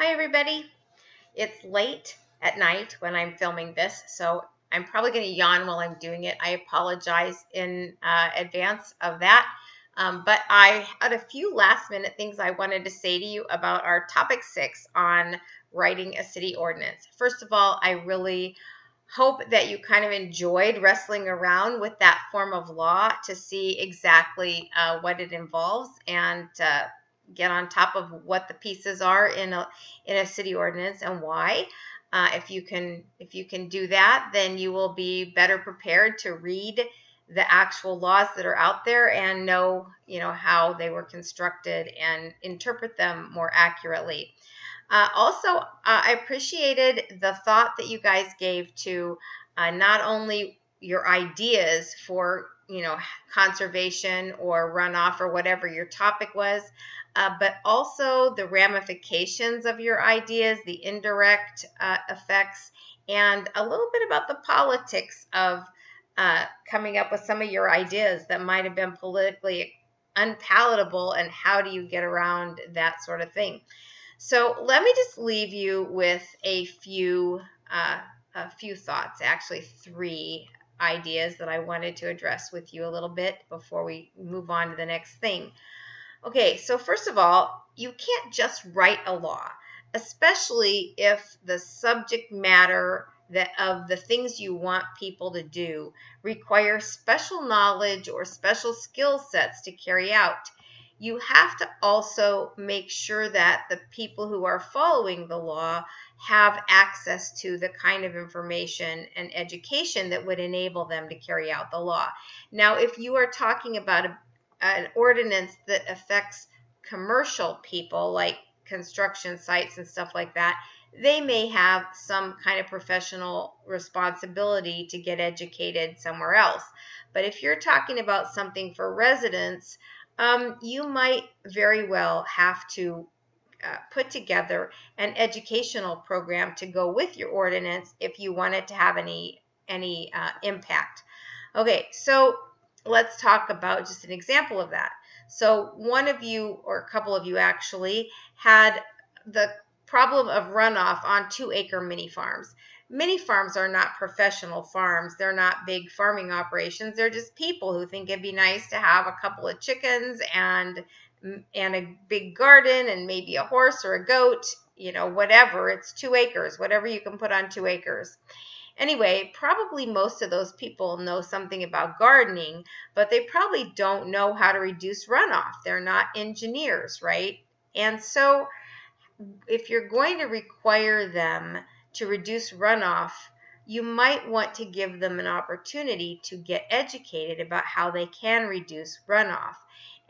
Hi everybody. It's late at night when I'm filming this, so I'm probably going to yawn while I'm doing it. I apologize in advance of that. But I had a few last minute things I wanted to say to you about our topic 6 on writing a city ordinance. First of all, I really hope that you kind of enjoyed wrestling around with that form of law to see exactly what it involves and get on top of what the pieces are in a city ordinance and why. If you can do that, then you will be better prepared to read the actual laws that are out there and know how they were constructed and interpret them more accurately. Also, I appreciated the thought that you guys gave to not only your ideas for conservation or runoff or whatever your topic was, but also the ramifications of your ideas, the indirect effects, and a little bit about the politics of coming up with some of your ideas that might have been politically unpalatable, and how do you get around that sort of thing. So let me just leave you with a few thoughts, actually 3 ideas that I wanted to address with you a little bit before we move on to the next thing. Okay, so first of all, you can't just write a law, especially if the subject matter of the things you want people to do require special knowledge or special skill sets to carry out. You have to also make sure that the people who are following the law have access to the kind of information and education that would enable them to carry out the law. Now, if you are talking about an ordinance that affects commercial people, like construction sites and stuff like that, they may have some kind of professional responsibility to get educated somewhere else. But if you're talking about something for residents, you might very well have to put together an educational program to go with your ordinance if you want it to have any impact. Okay, so let's talk about just an example of that. So one of you, or a couple of you actually, had the problem of runoff on 2-acre mini farms. Mini farms are not professional farms. They're not big farming operations. They're just people who think it'd be nice to have a couple of chickens and a big garden and maybe a horse or a goat, whatever. It's 2 acres, whatever you can put on 2 acres. Anyway, probably most of those people know something about gardening, but they probably don't know how to reduce runoff. They're not engineers, right? And so if you're going to require them to reduce runoff, you might want to give them an opportunity to get educated about how they can reduce runoff.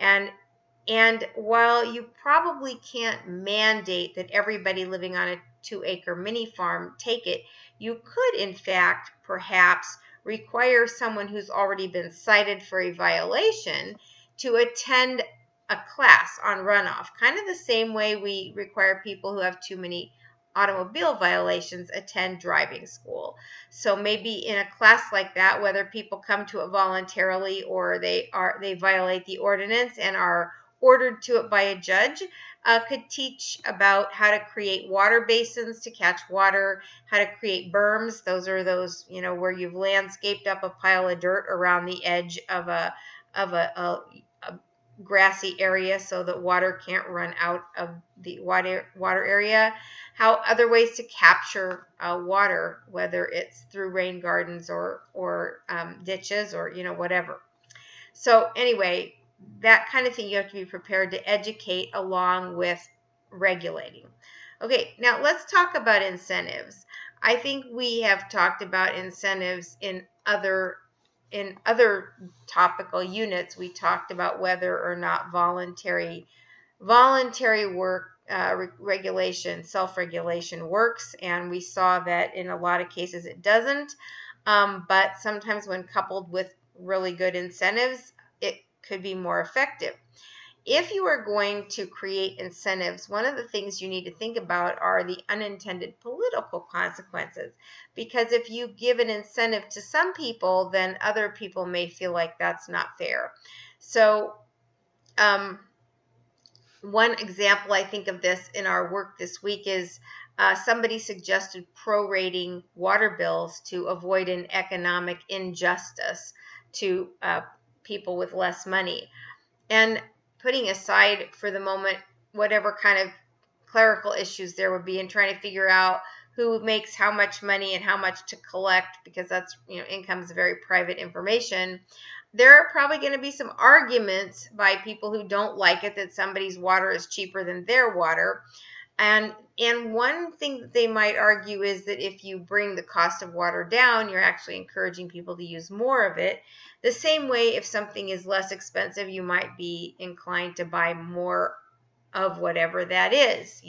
And while you probably can't mandate that everybody living on a 2-acre mini farm take it, you could, in fact, perhaps require someone who's already been cited for a violation to attend a class on runoff, kind of the same way we require people who have too many automobile violations attend driving school. So maybe in a class like that, whether people come to it voluntarily or they violate the ordinance and are ordered to it by a judge, could teach about how to create water basins to catch water, how to create berms. Those are those, where you've landscaped up a pile of dirt around the edge of a grassy area so that water can't run out of the water area. How other ways to capture water, whether it's through rain gardens or ditches or whatever. So anyway, that kind of thing you have to be prepared to educate along with regulating. Okay, now let's talk about incentives. I think we have talked about incentives in other topical units. We talked about whether or not voluntary work regulation, self-regulation works, and we saw that in a lot of cases it doesn't. But sometimes when coupled with really good incentives, it could be more effective. If you are going to create incentives, one of the things you need to think about are the unintended political consequences. Because if you give an incentive to some people, then other people may feel like that's not fair. So One example I think of this in our work this week is somebody suggested prorating water bills to avoid an economic injustice to people with less money. And putting aside for the moment whatever kind of clerical issues there would be in trying to figure out who makes how much money and how much to collect, because that's, income is very private information. There are probably going to be some arguments by people who don't like it that somebody's water is cheaper than their water. And one thing that they might argue is that if you bring the cost of water down, you're actually encouraging people to use more of it. The same way, if something is less expensive, you might be inclined to buy more of whatever that is.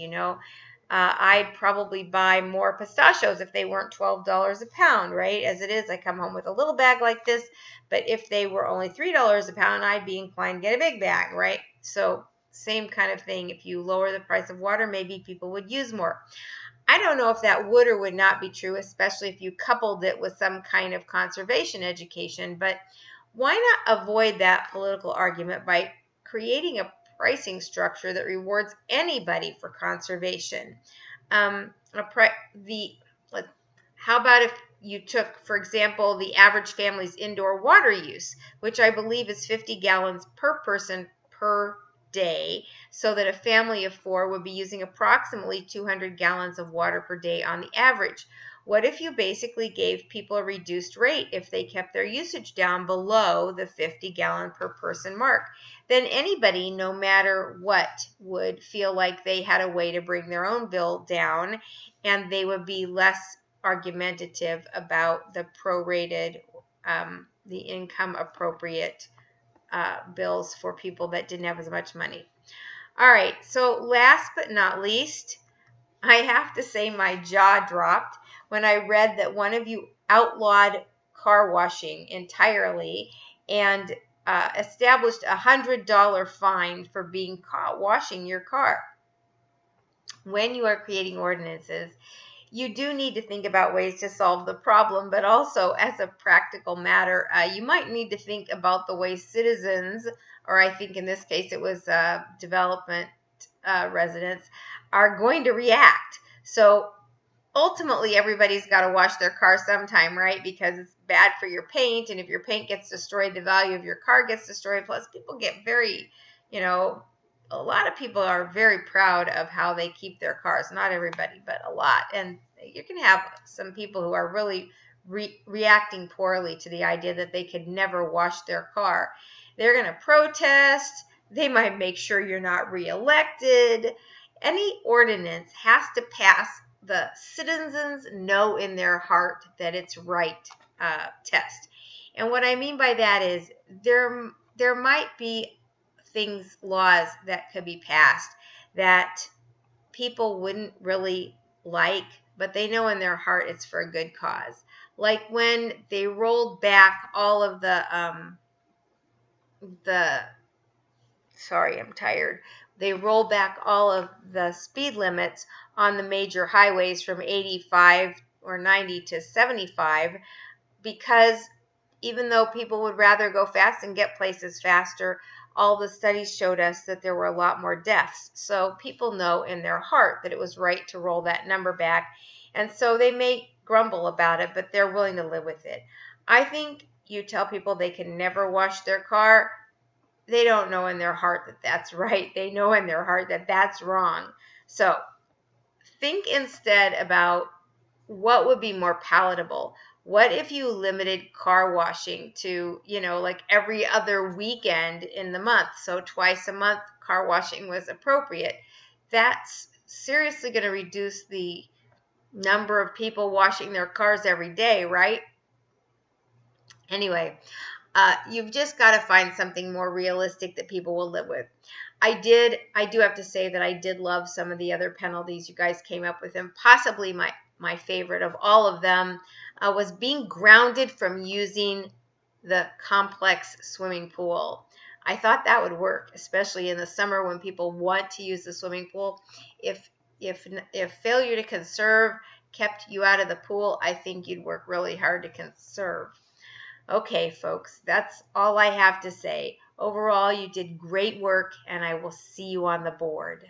I'd probably buy more pistachios if they weren't $12 a pound, right? As it is, I come home with a little bag like this, but if they were only $3 a pound, I'd be inclined to get a big bag, right? So same kind of thing. If you lower the price of water, maybe people would use more. I don't know if that would or would not be true, especially if you coupled it with some kind of conservation education, but why not avoid that political argument by creating a pricing structure that rewards anybody for conservation? How about if you took, for example, the average family's indoor water use, which I believe is 50 gallons per person per day, so that a family of 4 would be using approximately 200 gallons of water per day on the average. What if you basically gave people a reduced rate if they kept their usage down below the 50 gallon per person mark? Then anybody, no matter what, would feel like they had a way to bring their own bill down, and they would be less argumentative about the prorated, the income appropriate bills for people that didn't have as much money. All right, so last but not least, I have to say my jaw dropped when I read that one of you outlawed car washing entirely and established a $100 fine for being caught washing your car. When you are creating ordinances, you do need to think about ways to solve the problem, but also as a practical matter, you might need to think about the way citizens, or I think in this case it was development residents, are going to react. So ultimately, everybody's got to wash their car sometime, right? Because it's bad for your paint, and if your paint gets destroyed, the value of your car gets destroyed. Plus, people get very, a lot of people are very proud of how they keep their cars. Not everybody, but a lot. And you can have some people who are really reacting poorly to the idea that they could never wash their car. They're going to protest. They might make sure you're not reelected. Any ordinance has to pass the citizens know in their heart that it's right test. And what I mean by that is there might be things, laws that could be passed that people wouldn't really like, but they know in their heart it's for a good cause. Like when they rolled back all of sorry, I'm tired. They rolled back all of the speed limits on the major highways from 85 or 90 to 75, because even though people would rather go fast and get places faster, all the studies showed us that there were a lot more deaths. So people know in their heart that it was right to roll that number back. And so they may grumble about it, but they're willing to live with it. I think you tell people they can never wash their car, they don't know in their heart that that's right. They know in their heart that that's wrong. So think instead about what would be more palatable. What if you limited car washing to, like every other weekend in the month? So twice a month car washing was appropriate. That's seriously going to reduce the number of people washing their cars every day, right? Anyway, you've just got to find something more realistic that people will live with. I do have to say that I did love some of the other penalties you guys came up with, and possibly my favorite of all of them was being grounded from using the complex swimming pool. I thought that would work, especially in the summer when people want to use the swimming pool. If failure to conserve kept you out of the pool, I think you'd work really hard to conserve. Okay, folks, that's all I have to say. Overall, you did great work, and I will see you on the board.